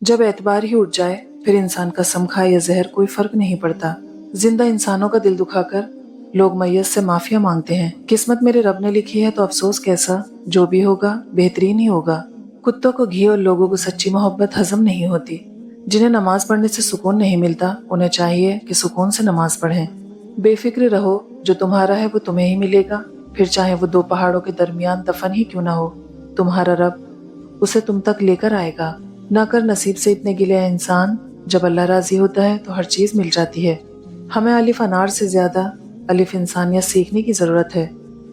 जब एतबार ही उठ जाए फिर इंसान कसम खाए या जहर कोई फर्क नहीं पड़ता। जिंदा इंसानों का दिल दुखाकर लोग मैयत से माफिया मांगते हैं। किस्मत मेरे रब ने लिखी है तो अफसोस कैसा, जो भी होगा बेहतरीन ही होगा। कुत्तों को घी और लोगों को सच्ची मोहब्बत हजम नहीं होती। जिन्हें नमाज पढ़ने से सुकून नहीं मिलता उन्हें चाहिए कि सुकून से नमाज पढ़ें। बेफिक्र रहो, जो तुम्हारा है वो तुम्हें ही मिलेगा, फिर चाहे वो दो पहाड़ों के दरमियान दफन ही क्यों ना हो। तुम्हारा रब उसे तुम तक लेकर आएगा। ना कर नसीब से इतने गिले हैं इंसान, जब अल्लाह राजी होता है तो हर चीज मिल जाती है। हमें अलिफ अनार से ज्यादा अलिफ इंसानियत सीखने की जरूरत है।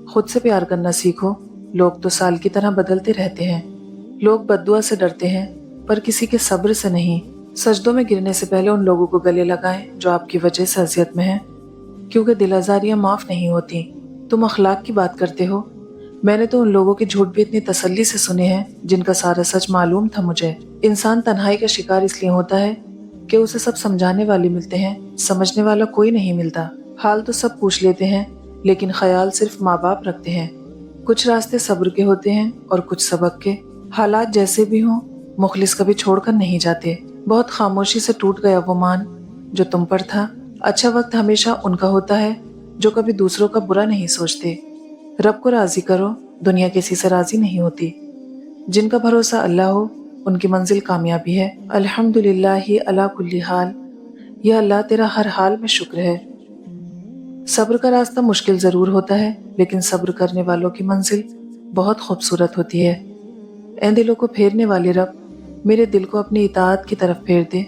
खुद से प्यार करना सीखो। लोग तो साल की तरह बदलते रहते हैं। लोग बद्दुआ से डरते हैं पर किसी के सब्र से नहीं। सजदों में गिरने से पहले उन लोगों को गले लगाएं जो आपकी वजह से अजियत में हैं, क्योंकि दिल आजारियां माफ नहीं होती। तुम अखलाक की बात करते हो, मैंने तो उन लोगों के झूठ भी इतनी तसल्ली से सुने हैं जिनका सारा सच मालूम था मुझे। इंसान तन्हाई का शिकार इसलिए होता है कि उसे सब समझाने वाले मिलते हैं, समझने वाला कोई नहीं मिलता। हाल तो सब पूछ लेते हैं लेकिन ख्याल सिर्फ माँ बाप रखते हैं। कुछ रास्ते सब्र के होते हैं और कुछ सबक के। हालात जैसे भी हों, मुखलिस कभी छोड़कर नहीं जाते। बहुत खामोशी से टूट गया वो मान जो तुम पर था। अच्छा वक्त हमेशा उनका होता है जो कभी दूसरों का बुरा नहीं सोचते। रब को राजी करो, दुनिया किसी से राजी नहीं होती। जिनका भरोसा अल्लाह हो उनकी मंजिल कामयाबी है। अल्हम्दुलिल्लाहि अला कुल्ली हाल। यह अल्लाह तेरा हर हाल में शुक्र है। सब्र का रास्ता मुश्किल जरूर होता है लेकिन सब्र करने वालों की मंजिल बहुत खूबसूरत होती है। ऐ दिलों को फेरने वाले रब, मेरे दिल को अपनी इताअत की तरफ फेर दे।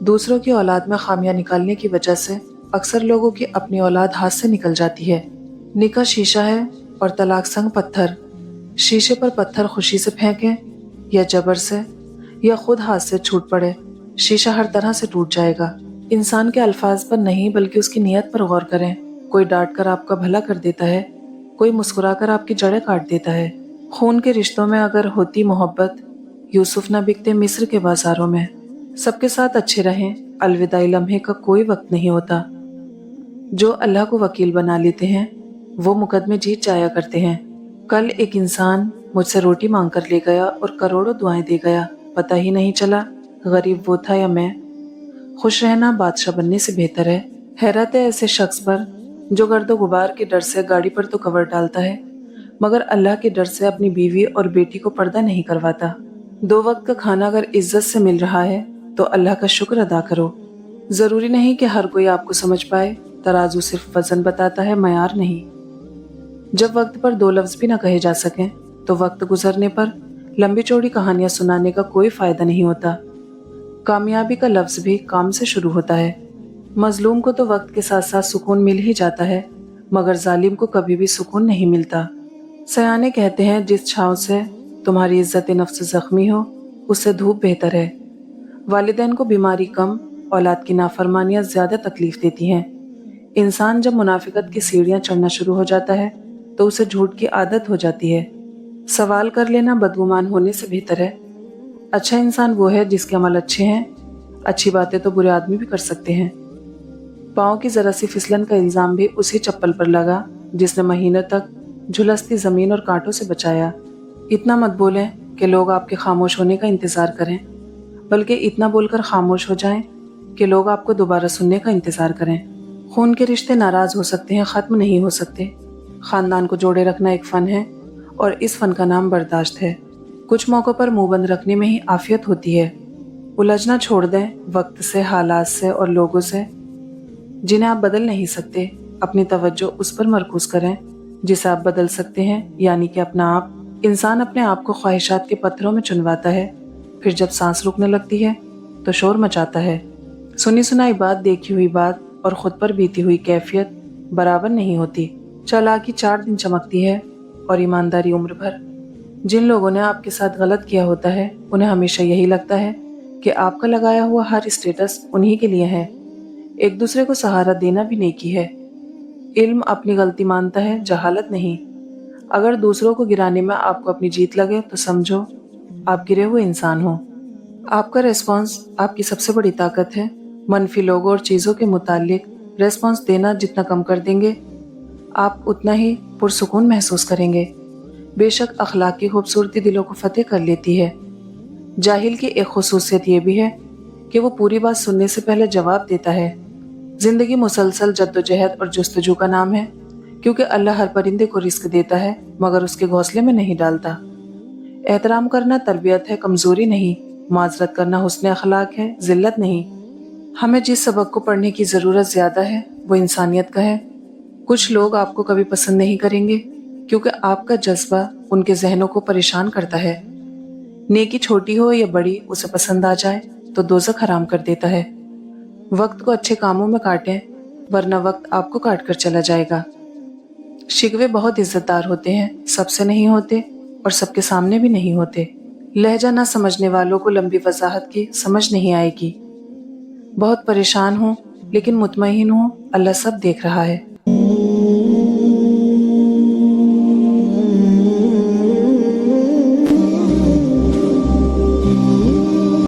दूसरों की औलाद में खामियां निकालने की वजह से अक्सर लोगों की अपनी औलाद हाथ से निकल जाती है। निकाह शीशा है और तलाक संग पत्थर। शीशे पर पत्थर खुशी से फेंकें या जबर से, या खुद हाथ से छूट पड़े, शीशा हर तरह से टूट जाएगा। इंसान के अल्फाज पर नहीं बल्कि उसकी नीयत पर गौर करें। कोई डांट कर आपका भला कर देता है, कोई मुस्कुरा कर आपकी जड़ें काट देता है। खून के रिश्तों में अगर होती मोहब्बत, यूसुफ न बिकते मिस्र के बाजारों में। सबके साथ अच्छे रहें, अलविदाई लम्हे का कोई वक्त नहीं होता। जो अल्लाह को वकील बना लेते हैं वो मुकदमे जीत जाया करते हैं। कल एक इंसान मुझसे रोटी मांग कर ले गया और करोड़ों दुआएं दे गया, पता ही नहीं चला गरीब वो था या मैं। खुश रहना बादशाह बनने से बेहतर है। हैरत है ऐसे शख्स पर जो गर्दो गुबार के डर से गाड़ी पर तो कवर डालता है मगर अल्लाह के डर से अपनी बीवी और बेटी को पर्दा नहीं करवाता। दो वक्त का खाना अगर इज्जत से मिल रहा है तो अल्लाह का शुक्र अदा करो। जरूरी नहीं कि हर कोई आपको समझ पाए, तराजू सिर्फ वजन बताता है, मयार नहीं। जब वक्त पर दो लफ्ज भी ना कहे जा सकें तो वक्त गुजरने पर लंबी चौड़ी कहानियां सुनाने का कोई फायदा नहीं होता। कामयाबी का लफ्ज भी काम से शुरू होता है। मजलूम को तो वक्त के साथ साथ सुकून मिल ही जाता है मगर जालिम को कभी भी सुकून नहीं मिलता। सयाने कहते हैं जिस छांव से तुम्हारी इज्जत नफ्स जख्मी हो उससे धूप बेहतर है। वालिदैन को बीमारी कम, औलाद की नाफरमानियां ज्यादा तकलीफ देती हैं। इंसान जब मुनाफिकत की सीढ़ियां चढ़ना शुरू हो जाता है तो उसे झूठ की आदत हो जाती है। सवाल कर लेना बदगुमान होने से बेहतर है। अच्छा इंसान वो है जिसके अमल अच्छे हैं। अच्छी बातें तो बुरे आदमी भी कर सकते हैं। पाँव की जरा सी फिसलन का इल्जाम भी उसी चप्पल पर लगा जिसने महीनों तक झुलसती जमीन और कांटों से बचाया। इतना मत बोलें कि लोग आपके खामोश होने का इंतजार करें, बल्कि इतना बोलकर खामोश हो जाएं कि लोग आपको दोबारा सुनने का इंतजार करें। खून के रिश्ते नाराज हो सकते हैं, खत्म नहीं हो सकते। खानदान को जोड़े रखना एक फन है और इस फन का नाम बर्दाश्त है। कुछ मौक़ों पर मुंह बंद रखने में ही आफियत होती है। उलझना छोड़ दें वक्त से, हालात से और लोगों से जिन्हें आप बदल नहीं सकते। अपनी तवज्जो उस पर मरकूज करें जिसे आप बदल सकते हैं, यानी कि अपना आप। इंसान अपने आप को ख्वाहिशात के पत्थरों में चुनवाता है, फिर जब सांस रुकने लगती है तो शोर मचाता है। सुनी सुनाई बात, देखी हुई बात और खुद पर बीती हुई कैफियत बराबर नहीं होती। चालाकी 4 दिन चमकती है और ईमानदारी उम्र भर। जिन लोगों ने आपके साथ गलत किया होता है उन्हें हमेशा यही लगता है कि आपका लगाया हुआ हर स्टेटस उन्हीं के लिए है। एक दूसरे को सहारा देना भी नेकी है। इल्म अपनी गलती मानता है, जहालत नहीं। अगर दूसरों को गिराने में आपको अपनी जीत लगे तो समझो आप गिरे हुए इंसान हो। आपका रेस्पॉन्स आपकी सबसे बड़ी ताकत है। मनफी लोगों और चीज़ों के मुतालिक रेस्पॉन्स देना जितना कम कर देंगे आप उतना ही पुरसुकून महसूस करेंगे। बेशक अखलाक की खूबसूरती दिलों को फतेह कर लेती है। جاہل کی ایک خصوصیت یہ بھی ہے کہ وہ پوری بات سننے سے پہلے جواب دیتا ہے۔ زندگی مسلسل جدوجہد اور جستجو کا نام ہے، کیونکہ اللہ ہر پرندے کو رزق دیتا ہے مگر اس کے گھونسلے میں نہیں ڈالتا۔ احترام کرنا تربیت ہے، کمزوری نہیں۔ معذرت کرنا حسن اخلاق ہے، ذلت نہیں۔ ہمیں جس سبق کو پڑھنے کی ضرورت زیادہ ہے وہ انسانیت کا ہے۔ کچھ لوگ آپ کو کبھی پسند نہیں کریں گے کیونکہ آپ کا جذبہ ان کے ذہنوں کو پریشان کرتا ہے۔ نیکی چھوٹی ہو یا بڑی، اسے پسند آ جائے تو دوزخ حرام کر دیتا ہے۔ وقت کو اچھے کاموں میں کاٹیں ورنہ وقت آپ کو کاٹ کر چلا جائے گا۔ شکوے بہت عزت دار ہوتے ہیں، سب سے نہیں ہوتے اور سب کے سامنے بھی نہیں ہوتے۔ لہجہ نہ سمجھنے والوں کو لمبی وضاحت کی سمجھ نہیں آئے گی۔ بہت پریشان ہوں لیکن مطمئن ہوں، اللہ سب دیکھ رہا ہے۔